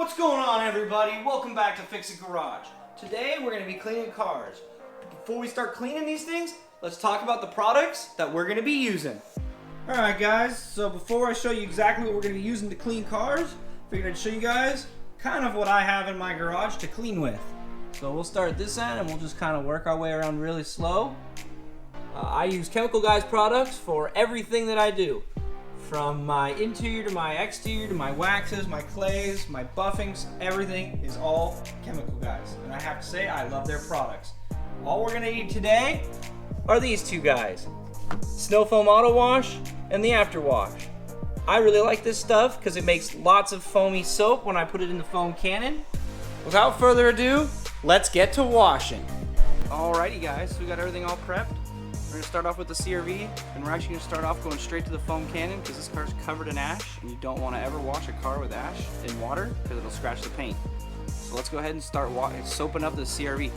What's going on, everybody? Welcome back to Fix It Garage. Today we're going to be cleaning cars. Before we start cleaning these things, let's talk about the products that we're going to be using. Alright guys, so before I show you exactly what we're going to be using to clean cars, I figured I'd show you guys kind of what I have in my garage to clean with. So we'll start at this end and we'll just kind of work our way around really slow. I use Chemical Guys products for everything that I do. From my interior to my exterior to my waxes, my clays, my buffings, everything is all Chemical Guys. And I have to say, I love their products. All we're gonna need today are these two guys. Snow Foam Auto Wash and the Afterwash. I really like this stuff because it makes lots of foamy soap when I put it in the foam cannon. Without further ado, let's get to washing. Alrighty guys, so we got everything all prepped. We're going to start off with the CRV, and we're actually going to start off going straight to the foam cannon because this car's covered in ash, and you don't want to ever wash a car with ash in water because it'll scratch the paint. So let's go ahead and start soaping up the CRV.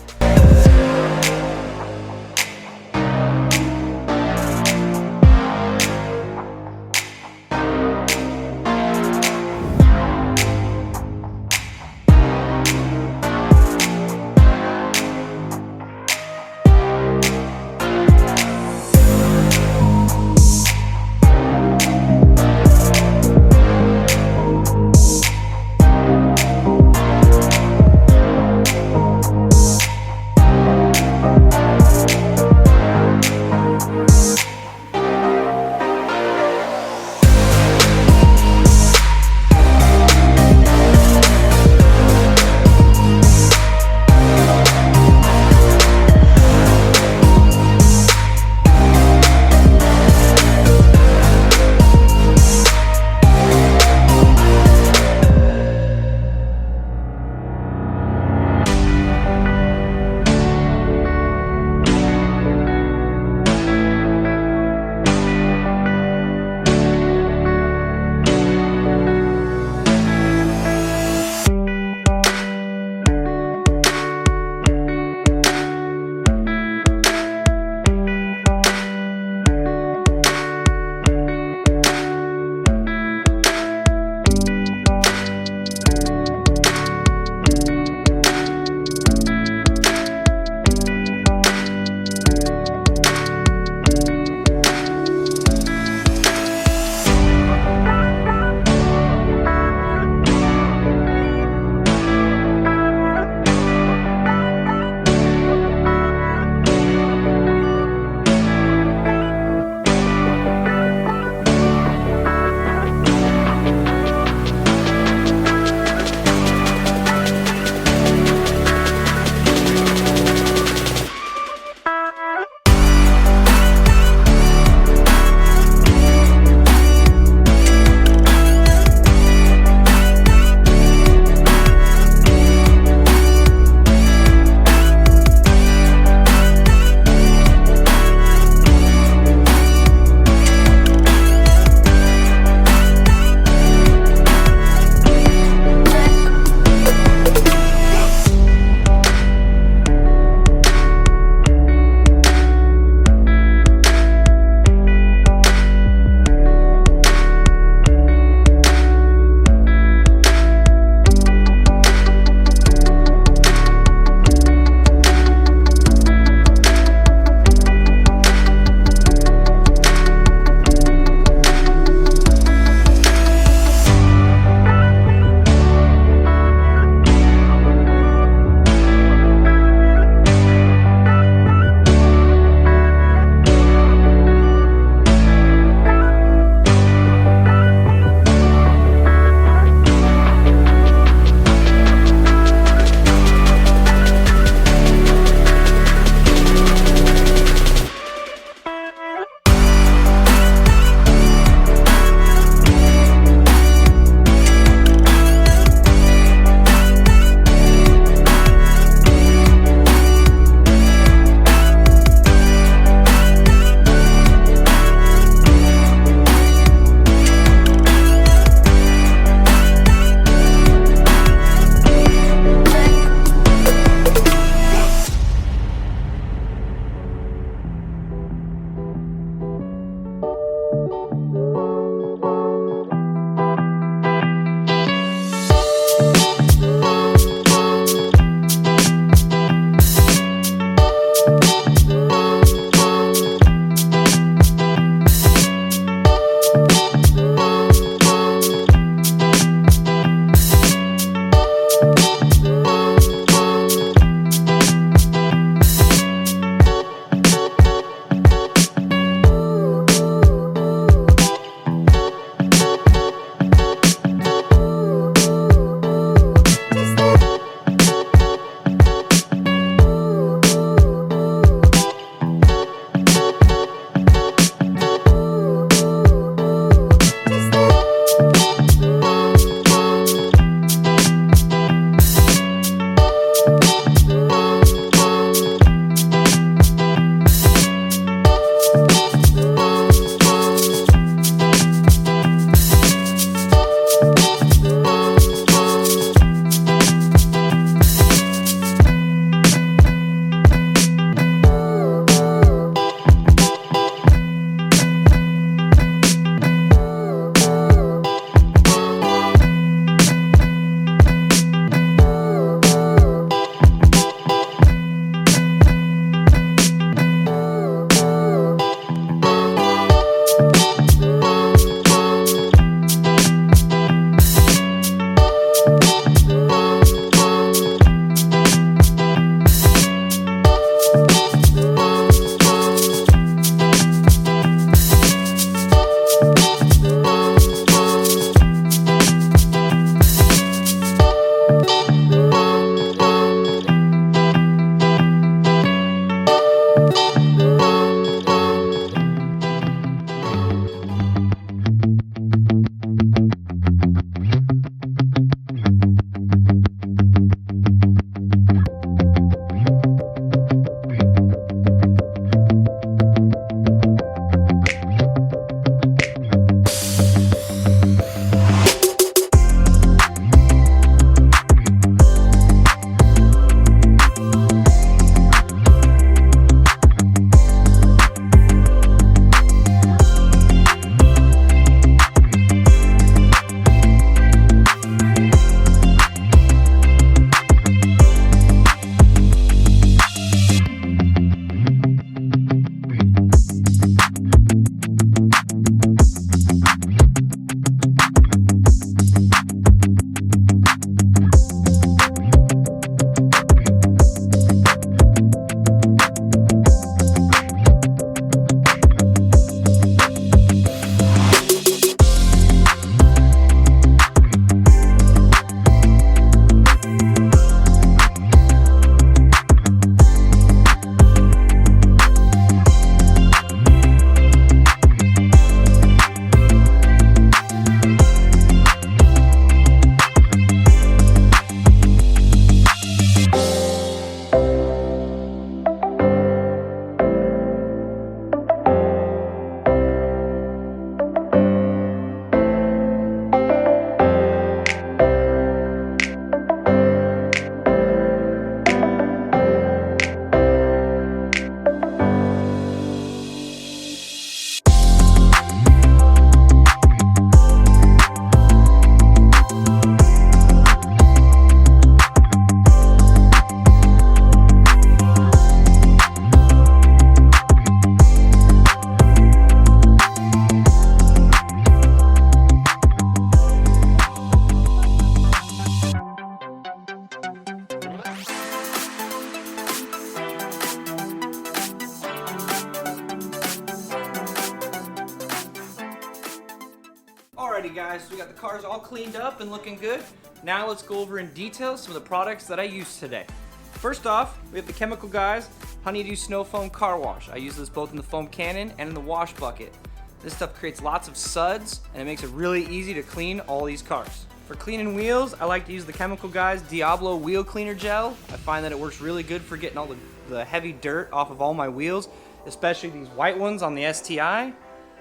Alrighty guys, so we got the cars all cleaned up and looking good. Now let's go over in detail some of the products that I used today. First off, we have the Chemical Guys Honeydue Snow Foam Car Wash. I use this both in the foam cannon and in the wash bucket. This stuff creates lots of suds and it makes it really easy to clean all these cars. For cleaning wheels, I like to use the Chemical Guys Diablo Wheel Cleaner Gel. I find that it works really good for getting all the heavy dirt off of all my wheels, especially these white ones on the STI.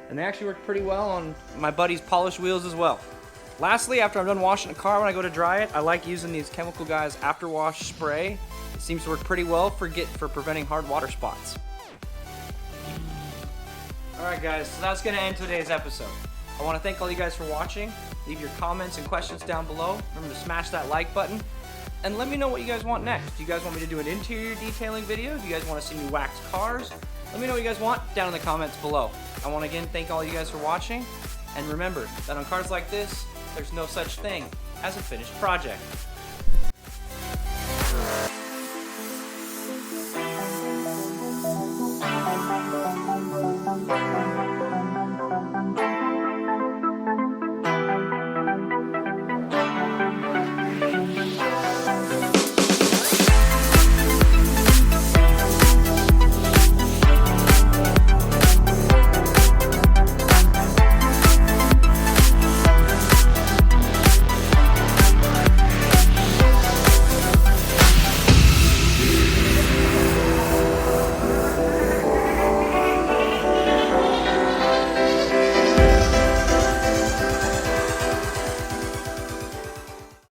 And they actually work pretty well on my buddy's polished wheels as well. Lastly, after I'm done washing a car, when I go to dry it, I like using these Chemical Guys Afterwash spray. It seems to work pretty well for preventing hard water spots. Alright guys, so that's going to end today's episode. I want to thank all you guys for watching. Leave your comments and questions down below. Remember to smash that like button. And let me know what you guys want next. Do you guys want me to do an interior detailing video? Do you guys want to see me wax cars? Let me know what you guys want down in the comments below. I want to again thank all you guys for watching. And remember that on cars like this, there's no such thing as a finished project.